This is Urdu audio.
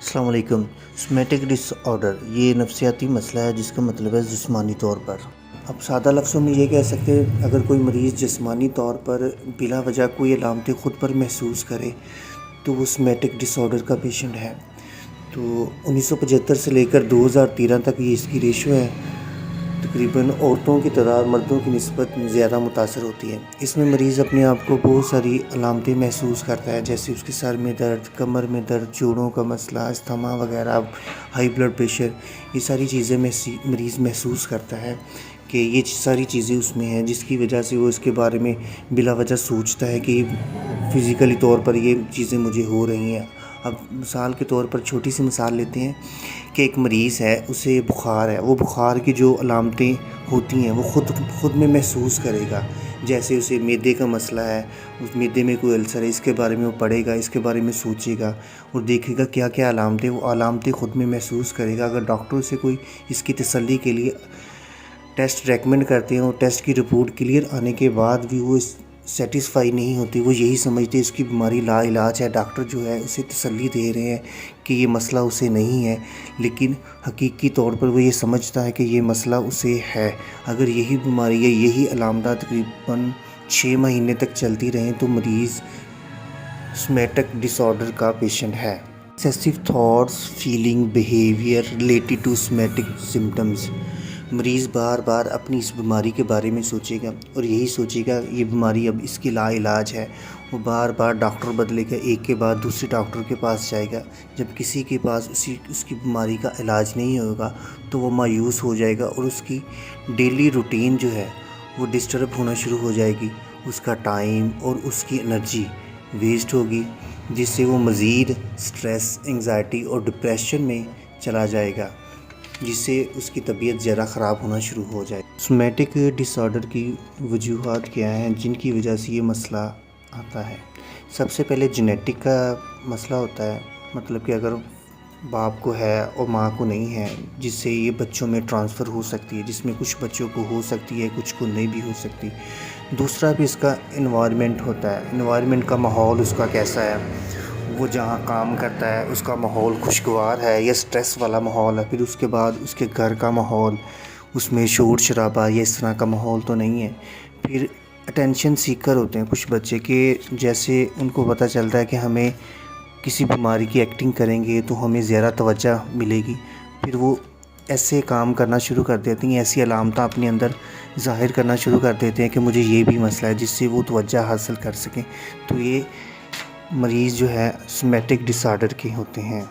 السلام علیکم۔ سومیٹک ڈس آرڈر یہ نفسیاتی مسئلہ ہے جس کا مطلب ہے جسمانی طور پر۔ اب سادہ لفظوں میں یہ کہہ سکتے ہیں، اگر کوئی مریض جسمانی طور پر بلا وجہ کوئی علامتیں خود پر محسوس کرے تو وہ سومیٹک ڈس آرڈر کا پیشنٹ ہے۔ تو 1975 سے لے کر 2013 تک یہ اس کی ریشو ہے، تقریباً عورتوں کی تعداد مردوں کی نسبت زیادہ متاثر ہوتی ہے۔ اس میں مریض اپنے آپ کو بہت ساری علامتیں محسوس کرتا ہے، جیسے اس کے سر میں درد، کمر میں درد، جوڑوں کا مسئلہ، استھما وغیرہ، ہائی بلڈ پریشر، یہ ساری چیزیں مریض محسوس کرتا ہے کہ یہ ساری چیزیں اس میں ہیں، جس کی وجہ سے وہ اس کے بارے میں بلا وجہ سوچتا ہے کہ فزیکلی طور پر یہ چیزیں مجھے ہو رہی ہیں۔ اب مثال کے طور پر چھوٹی سی مثال لیتے ہیں کہ ایک مریض ہے، اسے بخار ہے، وہ بخار کی جو علامتیں ہوتی ہیں وہ خود میں محسوس کرے گا، جیسے اسے معدے کا مسئلہ ہے، اس معدے میں کوئی السر ہے، اس کے بارے میں وہ پڑھے گا، اس کے بارے میں سوچے گا اور دیکھے گا کیا کیا علامتیں، وہ علامتیں خود میں محسوس کرے گا۔ اگر ڈاکٹر سے کوئی اس کی تسلی کے لیے ٹیسٹ ریکمنڈ کرتے ہیں اور ٹیسٹ کی رپورٹ کلیئر آنے کے بعد بھی وہ سیٹسفائی نہیں ہوتی، وہ یہی سمجھتے اس کی بیماری لا علاج ہے، ڈاکٹر جو ہے اسے تسلی دے رہے ہیں کہ یہ مسئلہ اسے نہیں ہے، لیکن حقیقی طور پر وہ یہ سمجھتا ہے کہ یہ مسئلہ اسے ہے۔ اگر یہی بیماری ہے، یہی علامات تقریباً 6 مہینے تک چلتی رہیں تو مریض سومیٹک ڈس آرڈر کا پیشنٹ ہے۔ Excessive thoughts, feeling, behaviour related to somatic symptoms. مریض بار بار اپنی اس بیماری کے بارے میں سوچے گا اور یہی سوچے گا یہ بیماری اب اس کی لا علاج ہے۔ وہ بار بار ڈاکٹر بدلے گا، ایک کے بعد دوسرے ڈاکٹر کے پاس جائے گا۔ جب کسی کے پاس اس کی بیماری کا علاج نہیں ہوگا تو وہ مایوس ہو جائے گا اور اس کی ڈیلی روٹین جو ہے وہ ڈسٹرب ہونا شروع ہو جائے گی، اس کا ٹائم اور اس کی انرجی ویسٹ ہوگی، جس سے وہ مزید سٹریس، انگزائٹی اور ڈپریشن میں چلا جائے گا، جس سے اس کی طبیعت زیادہ خراب ہونا شروع ہو جائے۔ سومیٹک ڈس آرڈر کی وجوہات کیا ہیں جن کی وجہ سے یہ مسئلہ آتا ہے؟ سب سے پہلے جینیٹک کا مسئلہ ہوتا ہے، مطلب کہ اگر باپ کو ہے اور ماں کو نہیں ہے، جس سے یہ بچوں میں ٹرانسفر ہو سکتی ہے، جس میں کچھ بچوں کو ہو سکتی ہے، کچھ کو نہیں بھی ہو سکتی۔ دوسرا بھی اس کا انوائرمنٹ ہوتا ہے، انوائرمنٹ کا ماحول اس کا کیسا ہے، وہ جہاں کام کرتا ہے اس کا ماحول خوشگوار ہے یا سٹریس والا ماحول ہے، پھر اس کے بعد اس کے گھر کا ماحول، اس میں شور شرابہ یا اس طرح کا ماحول تو نہیں ہے۔ پھر اٹینشن سیکر ہوتے ہیں کچھ بچے کہ جیسے ان کو پتہ چلتا ہے کہ ہمیں کسی بیماری کی ایکٹنگ کریں گے تو ہمیں زیادہ توجہ ملے گی، پھر وہ ایسے کام کرنا شروع کر دیتے ہیں، ایسی علامتیں اپنے اندر ظاہر کرنا شروع کر دیتے ہیں کہ مجھے یہ بھی مسئلہ ہے، جس سے وہ توجہ حاصل کر سکیں۔ تو یہ مریض جو ہے سومیٹک ڈس آرڈر کے ہوتے ہیں۔